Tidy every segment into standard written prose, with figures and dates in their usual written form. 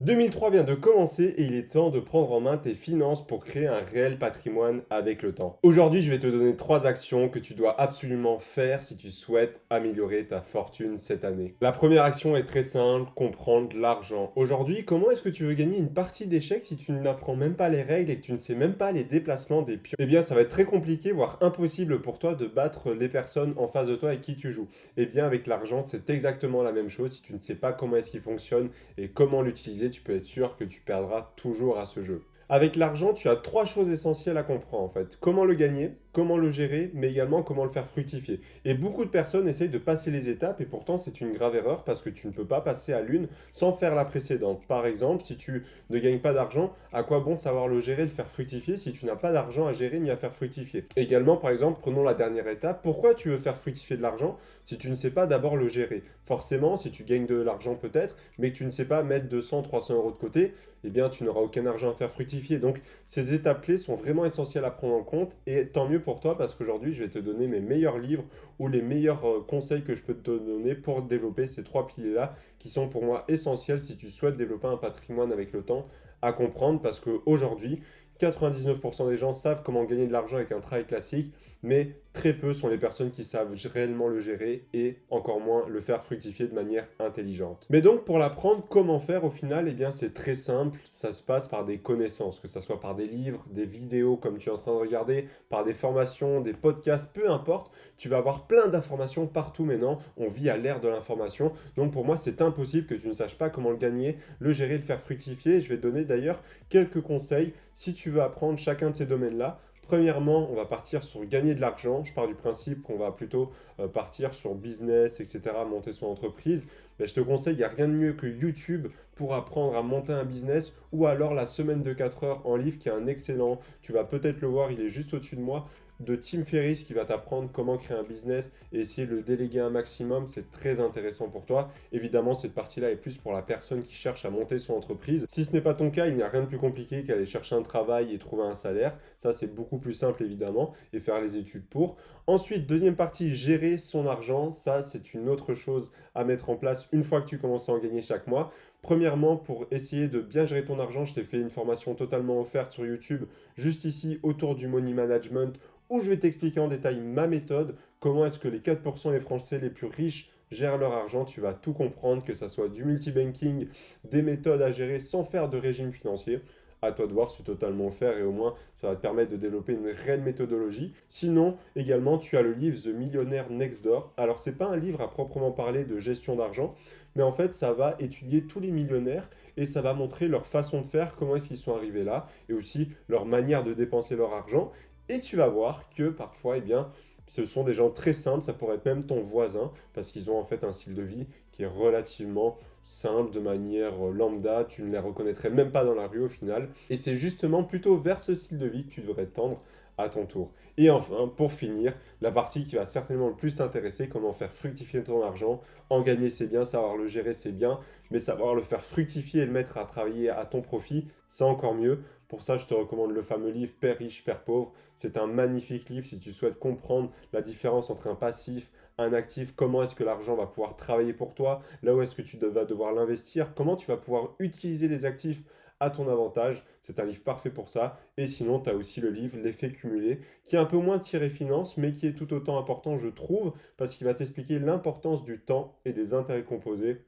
2003 vient de commencer et il est temps de prendre en main tes finances pour créer un réel patrimoine avec le temps. Aujourd'hui, je vais te donner 3 actions que tu dois absolument faire si tu souhaites améliorer ta fortune cette année. La première action est très simple, comprendre l'argent. Aujourd'hui, comment est-ce que tu veux gagner une partie d'échecs si tu n'apprends même pas les règles et que tu ne sais même pas les déplacements des pions? Eh bien, ça va être très compliqué, voire impossible pour toi de battre les personnes en face de toi avec qui tu joues. Eh bien, avec l'argent, c'est exactement la même chose. Si tu ne sais pas comment est-ce qu'il fonctionne et comment l'utiliser, tu peux être sûr que tu perdras toujours à ce jeu. Avec l'argent, tu as 3 choses essentielles à comprendre en fait. Comment le gagner, comment le gérer, mais également comment le faire fructifier. Et beaucoup de personnes essayent de passer les étapes et pourtant c'est une grave erreur parce que tu ne peux pas passer à l'une sans faire la précédente. Par exemple, si tu ne gagnes pas d'argent, à quoi bon savoir le gérer, le faire fructifier si tu n'as pas d'argent à gérer ni à faire fructifier? Également, par exemple, prenons la dernière étape. Pourquoi tu veux faire fructifier de l'argent si tu ne sais pas d'abord le gérer? Forcément, si tu gagnes de l'argent peut-être, mais que tu ne sais pas mettre 200, 300 euros de côté, eh bien tu n'auras aucun argent à faire fructifier. Donc ces étapes clés sont vraiment essentielles à prendre en compte et tant mieux pour toi parce qu'aujourd'hui je vais te donner mes meilleurs livres ou les meilleurs conseils que je peux te donner pour développer ces 3 piliers-là qui sont pour moi essentiels si tu souhaites développer un patrimoine avec le temps à comprendre parce qu'aujourd'hui, 99% des gens savent comment gagner de l'argent avec un travail classique, mais très peu sont les personnes qui savent réellement le gérer et encore moins le faire fructifier de manière intelligente. Mais donc pour l'apprendre, comment faire au final? Eh bien c'est très simple, ça se passe par des connaissances, que ce soit par des livres, des vidéos comme tu es en train de regarder, par des formations, des podcasts, peu importe, tu vas avoir plein d'informations partout maintenant, on vit à l'ère de l'information, donc pour moi c'est impossible que tu ne saches pas comment le gagner, le gérer, le faire fructifier. Je vais te donner d'ailleurs quelques conseils si tu veux apprendre chacun de ces domaines-là. Premièrement, on va partir sur gagner de l'argent. Je pars du principe qu'on va plutôt partir sur business, etc., monter son entreprise. Mais je te conseille, il n'y a rien de mieux que YouTube pour apprendre à monter un business ou alors la semaine de 4 heures en livre qui est un excellent, tu vas peut-être le voir, il est juste au-dessus de moi, de Tim Ferriss qui va t'apprendre comment créer un business et essayer de le déléguer un maximum. C'est très intéressant pour toi. Évidemment, cette partie-là est plus pour la personne qui cherche à monter son entreprise. Si ce n'est pas ton cas, il n'y a rien de plus compliqué qu'aller chercher un travail et trouver un salaire. Ça, c'est beaucoup plus simple, évidemment, et faire les études pour. Ensuite, deuxième partie, gérer son argent. Ça, c'est une autre chose à mettre en place une fois que tu commences à en gagner chaque mois. Premièrement, pour essayer de bien gérer ton argent, je t'ai fait une formation totalement offerte sur YouTube, juste ici, autour du money management, où je vais t'expliquer en détail ma méthode, comment est-ce que les 4% des Français les plus riches gèrent leur argent. Tu vas tout comprendre, que ça soit du multibanking, des méthodes à gérer sans faire de régime financier. À toi de voir, c'est totalement offert et au moins ça va te permettre de développer une réelle méthodologie. Sinon, également, tu as le livre The Millionaire Next Door. Alors, c'est pas un livre à proprement parler de gestion d'argent, mais en fait, ça va étudier tous les millionnaires et ça va montrer leur façon de faire, comment est-ce qu'ils sont arrivés là, et aussi leur manière de dépenser leur argent. Et tu vas voir que parfois, eh bien, ce sont des gens très simples, ça pourrait être même ton voisin, parce qu'ils ont en fait un style de vie qui est relativement simple, de manière lambda, tu ne les reconnaîtrais même pas dans la rue au final. Et c'est justement plutôt vers ce style de vie que tu devrais tendre à ton tour. Et enfin, pour finir, la partie qui va certainement le plus t'intéresser, comment faire fructifier ton argent. En gagner, c'est bien, savoir le gérer, c'est bien, mais savoir le faire fructifier et le mettre à travailler à ton profit, c'est encore mieux. Pour ça, je te recommande le fameux livre Père riche, Père pauvre. C'est un magnifique livre si tu souhaites comprendre la différence entre un passif, un actif, comment est-ce que l'argent va pouvoir travailler pour toi, là où est-ce que tu vas devoir l'investir, comment tu vas pouvoir utiliser les actifs à ton avantage. C'est un livre parfait pour ça. Et sinon, tu as aussi le livre L'effet cumulé, qui est un peu moins tiré finance, mais qui est tout autant important, je trouve, parce qu'il va t'expliquer l'importance du temps et des intérêts composés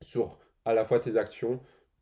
sur à la fois tes actions,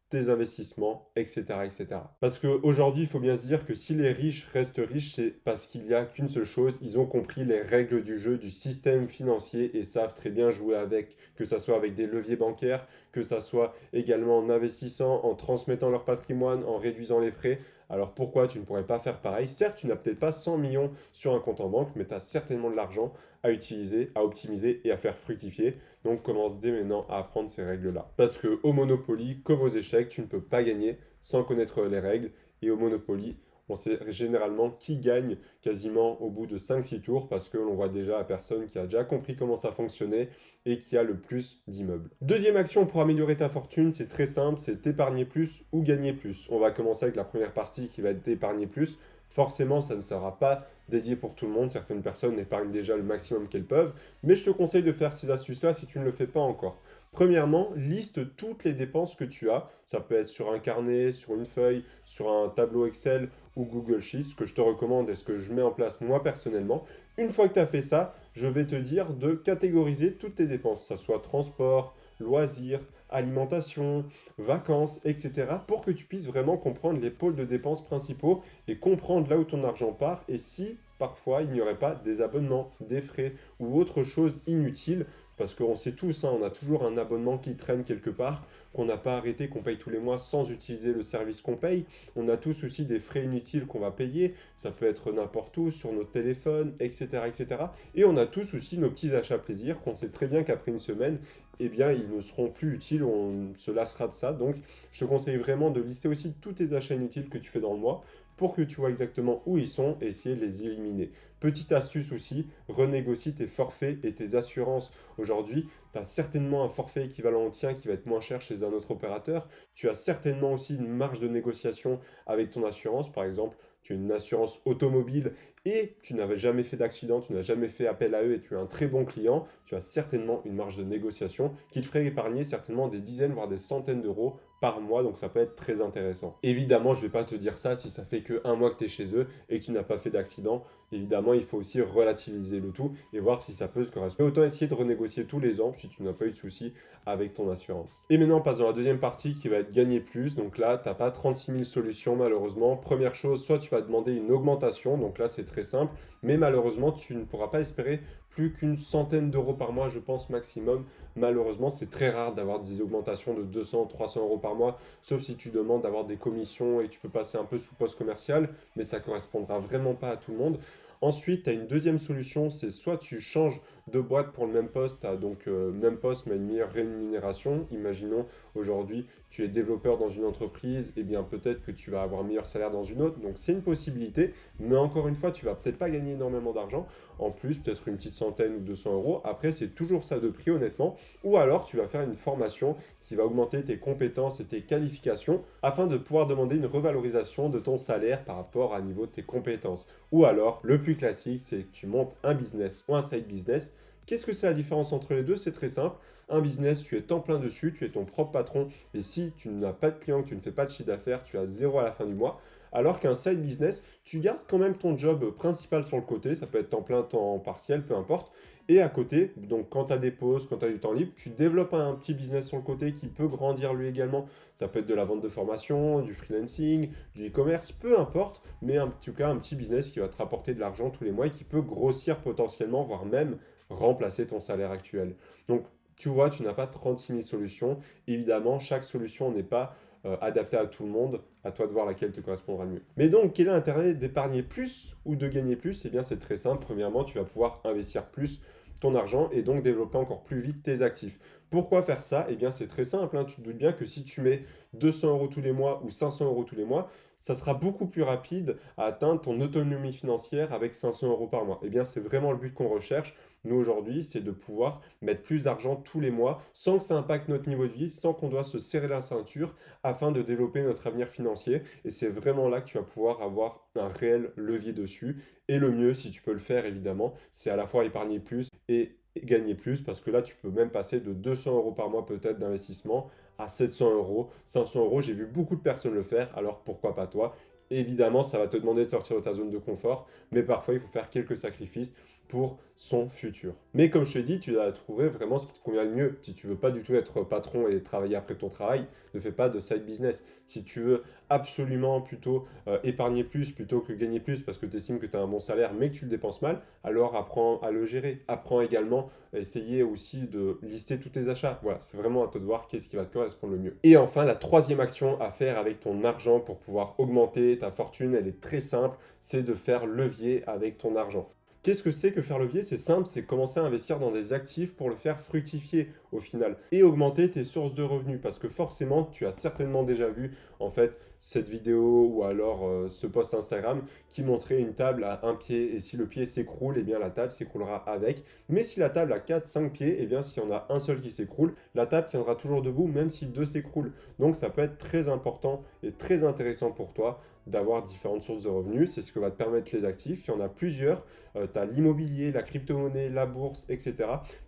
tes investissements, etc., etc. Parce qu'aujourd'hui, il faut bien se dire que si les riches restent riches, c'est parce qu'il n'y a qu'une seule chose, ils ont compris les règles du jeu, du système financier et savent très bien jouer avec, que ça soit avec des leviers bancaires, que ça soit également en investissant, en transmettant leur patrimoine, en réduisant les frais. Alors pourquoi tu ne pourrais pas faire pareil? Certes, tu n'as peut-être pas 100 millions sur un compte en banque, mais tu as certainement de l'argent à utiliser, à optimiser et à faire fructifier. Donc commence dès maintenant à apprendre ces règles-là. Parce que au Monopoly, comme aux échecs, tu ne peux pas gagner sans connaître les règles. Et au Monopoly, on sait généralement qui gagne quasiment au bout de 5-6 tours parce que l'on voit déjà la personne qui a déjà compris comment ça fonctionnait et qui a le plus d'immeubles. Deuxième action pour améliorer ta fortune, c'est très simple, c'est épargner plus ou gagner plus. On va commencer avec la première partie qui va être d'épargner plus. Forcément, ça ne sera pas dédié pour tout le monde. Certaines personnes épargnent déjà le maximum qu'elles peuvent, mais je te conseille de faire ces astuces-là si tu ne le fais pas encore. Premièrement, liste toutes les dépenses que tu as. Ça peut être sur un carnet, sur une feuille, sur un tableau Excel ou Google Sheets, ce que je te recommande et ce que je mets en place moi personnellement. Une fois que tu as fait ça, je vais te dire de catégoriser toutes tes dépenses, que ce soit transport, loisirs, alimentation, vacances, etc. pour que tu puisses vraiment comprendre les pôles de dépenses principaux et comprendre là où ton argent part et si parfois il n'y aurait pas des abonnements, des frais ou autre chose inutile. Parce qu'on sait tous, hein, on a toujours un abonnement qui traîne quelque part, qu'on n'a pas arrêté, qu'on paye tous les mois sans utiliser le service qu'on paye. On a tous aussi des frais inutiles qu'on va payer. Ça peut être n'importe où, sur notre téléphone, etc., etc. Et on a tous aussi nos petits achats plaisir qu'on sait très bien qu'après une semaine, eh bien, ils ne seront plus utiles, on se lassera de ça. Donc, je te conseille vraiment de lister aussi tous tes achats inutiles que tu fais dans le mois pour que tu vois exactement où ils sont et essayer de les éliminer. Petite astuce aussi, renégocie tes forfaits et tes assurances. Aujourd'hui, tu as certainement un forfait équivalent au tien qui va être moins cher chez un autre opérateur. Tu as certainement aussi une marge de négociation avec ton assurance. Par exemple, tu as une assurance automobile et tu n'avais jamais fait d'accident, tu n'as jamais fait appel à eux et tu es un très bon client, tu as certainement une marge de négociation qui te ferait épargner certainement des dizaines, voire des centaines d'euros par mois, donc ça peut être très intéressant. Évidemment, je ne vais pas te dire ça si ça fait que un mois que tu es chez eux et que tu n'as pas fait d'accident. Évidemment, il faut aussi relativiser le tout et voir si ça peut se correspondre. Autant essayer de renégocier tous les ans si tu n'as pas eu de soucis avec ton assurance. Et maintenant, on passe dans la deuxième partie qui va être gagner plus. Donc là, tu n'as pas 36 000 solutions malheureusement. Première chose, soit tu vas demander une augmentation, donc là c'est très simple, mais malheureusement, tu ne pourras pas espérer plus qu'une centaine d'euros par mois, je pense, maximum. Malheureusement, c'est très rare d'avoir des augmentations de 200, 300 euros par mois, sauf si tu demandes d'avoir des commissions et tu peux passer un peu sous poste commercial, mais ça correspondra vraiment pas à tout le monde. Ensuite, tu as une deuxième solution, c'est soit tu changes de boîte pour le même poste, donc même poste mais une meilleure rémunération. Imaginons aujourd'hui tu es développeur dans une entreprise, et bien peut-être que tu vas avoir un meilleur salaire dans une autre, donc c'est une possibilité, mais encore une fois tu vas peut-être pas gagner énormément d'argent, en plus peut-être une petite centaine ou 200 euros, après c'est toujours ça de prix honnêtement, ou alors tu vas faire une formation qui va augmenter tes compétences et tes qualifications afin de pouvoir demander une revalorisation de ton salaire par rapport à niveau de tes compétences. Ou alors, le plus classique, c'est que tu montes un business ou un side business. Qu'est-ce que c'est la différence entre les deux? C'est très simple. Un business, tu es temps plein dessus, tu es ton propre patron. Et si tu n'as pas de clients, que tu ne fais pas de chiffre d'affaires, tu as zéro à la fin du mois. Alors qu'un side business, tu gardes quand même ton job principal sur le côté. Ça peut être temps plein, temps partiel, peu importe. Et à côté, donc quand tu as des pauses, quand tu as du temps libre, tu développes un petit business sur le côté qui peut grandir lui également. Ça peut être de la vente de formation, du freelancing, du e-commerce, peu importe, mais en tout cas un petit business qui va te rapporter de l'argent tous les mois et qui peut grossir potentiellement, voire même remplacer ton salaire actuel. Donc tu vois, tu n'as pas 36 000 solutions. Évidemment, chaque solution n'est pas adaptée à tout le monde. À toi de voir laquelle te correspondra le mieux. Mais donc, quel est l'intérêt d'épargner plus ou de gagner plus? Eh bien, c'est très simple. Premièrement, tu vas pouvoir investir plus ton argent et donc développer encore plus vite tes actifs. Pourquoi faire ça? Eh bien, c'est très simple, hein. Tu te doutes bien que si tu mets 200 euros tous les mois ou 500 euros tous les mois, ça sera beaucoup plus rapide à atteindre ton autonomie financière avec 500 euros par mois. Eh bien, c'est vraiment le but qu'on recherche. Nous, aujourd'hui, c'est de pouvoir mettre plus d'argent tous les mois sans que ça impacte notre niveau de vie, sans qu'on doit se serrer la ceinture afin de développer notre avenir financier. Et c'est vraiment là que tu vas pouvoir avoir un réel levier dessus. Et le mieux, si tu peux le faire, évidemment, c'est à la fois épargner plus et gagner plus parce que là, tu peux même passer de 200 euros par mois peut-être d'investissement à 700 euros, 500 euros. J'ai vu beaucoup de personnes le faire, alors pourquoi pas toi? Évidemment, ça va te demander de sortir de ta zone de confort, mais parfois il faut faire quelques sacrifices pour son futur. Mais comme je te dis, tu dois trouver vraiment ce qui te convient le mieux. Si tu veux pas du tout être patron et travailler après ton travail, ne fais pas de side business. Si tu veux absolument plutôt épargner plus plutôt que gagner plus parce que tu estimes que tu as un bon salaire mais que tu le dépenses mal, alors apprends à le gérer. Apprends également à essayer aussi de lister tous tes achats. Voilà, c'est vraiment à toi de voir qu'est-ce qui va te correspondre le mieux. Et enfin, la troisième action à faire avec ton argent pour pouvoir augmenter ta fortune, elle est très simple, c'est de faire levier avec ton argent. Qu'est-ce que c'est que faire levier? C'est simple, c'est commencer à investir dans des actifs pour le faire fructifier au final et augmenter tes sources de revenus parce que forcément tu as certainement déjà vu en fait cette vidéo ou alors ce post Instagram qui montrait une table à un pied et si le pied s'écroule, eh bien la table s'écroulera avec. Mais si la table a 4-5 pieds, eh bien s'il y en a un seul qui s'écroule, la table tiendra toujours debout même si deux s'écroulent. Donc ça peut être très important et très intéressant pour toi d'avoir différentes sources de revenus. C'est ce que va te permettre les actifs. Il y en a plusieurs. Tu as l'immobilier, la crypto-monnaie, la bourse, etc.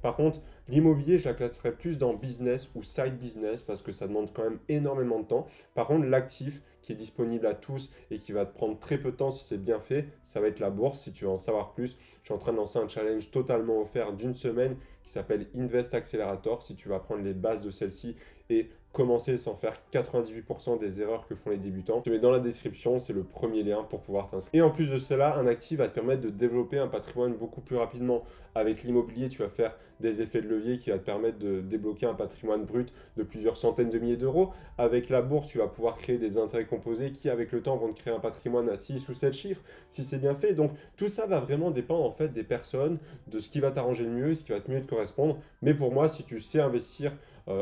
Par contre, l'immobilier, je la classerais plus dans business ou side business parce que ça demande quand même énormément de temps. Par contre, l'actif qui est disponible à tous et qui va te prendre très peu de temps si c'est bien fait, ça va être la bourse. Si tu veux en savoir plus, je suis en train de lancer un challenge totalement offert d'une semaine qui s'appelle Invest Accelerator. Si tu vas prendre les bases de celle-ci et commencer sans faire 98% des erreurs que font les débutants. Je te mets dans la description, c'est le premier lien pour pouvoir t'inscrire. Et en plus de cela, un actif va te permettre de développer un patrimoine beaucoup plus rapidement. Avec l'immobilier, tu vas faire des effets de levier qui va te permettre de débloquer un patrimoine brut de plusieurs centaines de milliers d'euros. Avec la bourse, tu vas pouvoir créer des intérêts composés qui, avec le temps, vont te créer un patrimoine à 6 ou 7 chiffres, si c'est bien fait. Donc, tout ça va vraiment dépendre, en fait, des personnes, de ce qui va t'arranger le mieux, ce qui va te mieux te correspondre. Mais pour moi, si tu sais investir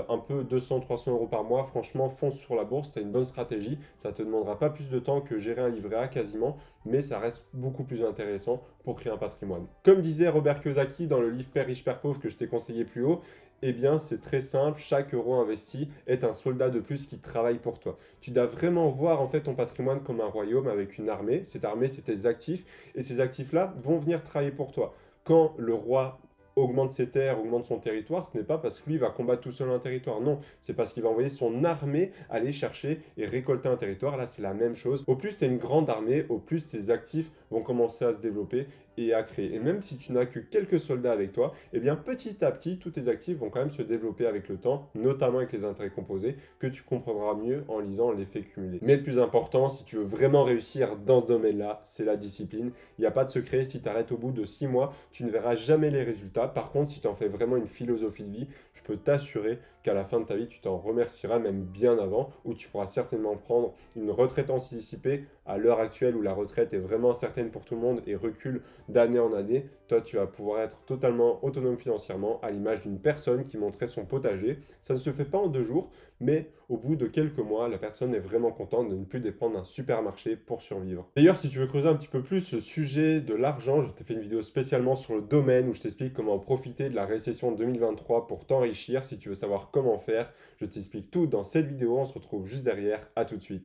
un peu 200-300 euros par mois, franchement, fonce sur la bourse, tu as une bonne stratégie. Ça ne te demandera pas plus de temps que gérer un livret A quasiment, mais ça reste beaucoup plus intéressant pour créer un patrimoine. Comme disait Robert Kiyosaki dans le livre Père riche, Père pauvre que je t'ai conseillé plus haut, eh bien c'est très simple, chaque euro investi est un soldat de plus qui travaille pour toi. Tu dois vraiment voir en fait ton patrimoine comme un royaume avec une armée. Cette armée, c'est tes actifs, et ces actifs-là vont venir travailler pour toi. Quand le roi augmente ses terres, augmente son territoire, ce n'est pas parce que lui va combattre tout seul un territoire. Non, c'est parce qu'il va envoyer son armée aller chercher et récolter un territoire. Là, c'est la même chose. Au plus tu es une grande armée, au plus tes actifs vont commencer à se développer et à créer. Et même si tu n'as que quelques soldats avec toi, eh bien petit à petit, tous tes actifs vont quand même se développer avec le temps, notamment avec les intérêts composés, que tu comprendras mieux en lisant l'effet cumulé. Mais le plus important, si tu veux vraiment réussir dans ce domaine-là, c'est la discipline. Il n'y a pas de secret, si tu arrêtes au bout de 6 mois, tu ne verras jamais les résultats. Par contre, si tu en fais vraiment une philosophie de vie, je peux t'assurer qu'à la fin de ta vie, tu t'en remercieras même bien avant, où tu pourras certainement prendre une retraite anticipée à l'heure actuelle où la retraite est vraiment incertaine pour tout le monde et recule d'année en année. Toi, tu vas pouvoir être totalement autonome financièrement à l'image d'une personne qui montrait son potager. Ça ne se fait pas en 2 jours, mais au bout de quelques mois, la personne est vraiment contente de ne plus dépendre d'un supermarché pour survivre. D'ailleurs, si tu veux creuser un petit peu plus le sujet de l'argent, je t'ai fait une vidéo spécialement sur le domaine où je t'explique comment profiter de la récession 2023 pour t'enrichir. Si tu veux savoir comment faire, je t'explique tout dans cette vidéo. On se retrouve juste derrière. À tout de suite.